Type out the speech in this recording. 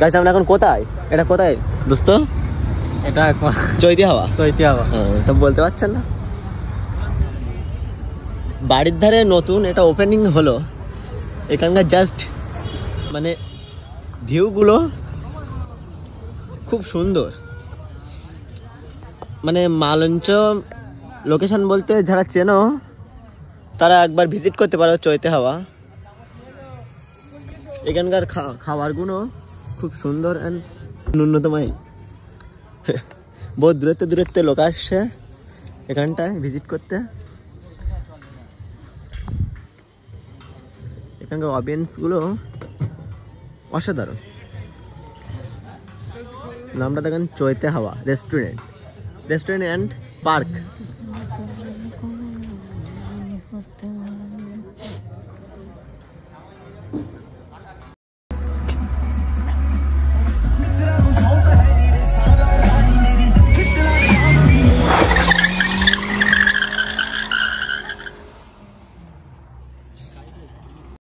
Guys আমরা এখন কোথায়? এটা কোথায় দোস্ত? এটা এখন চৈতি হাওয়া। চৈতি হাওয়া। তো বলতে পারছেন না? বাড়ির ধারে নতুন এটা ওপেনিং হলো। এখানকার জাস্ট মানে ভিউগুলো খুব সুন্দর। মানে মালঞ্চ লোকেশন বলতে যারা চেনো তারা একবার ভিজিট করতে পারো চৈতি হাওয়া। এখানকার খাবারগুলো খুব সুন্দর অ্যান্ড ন্যূনতমই। বহু দূরত্বে লোক আসছে এখানটায় ভিজিট করতে। এখানকার অডিয়েন্সগুলো অসাধারণ। নামটা দেখেন চৈতি হাওয়া রেস্টুরেন্ট অ্যান্ড পার্ক।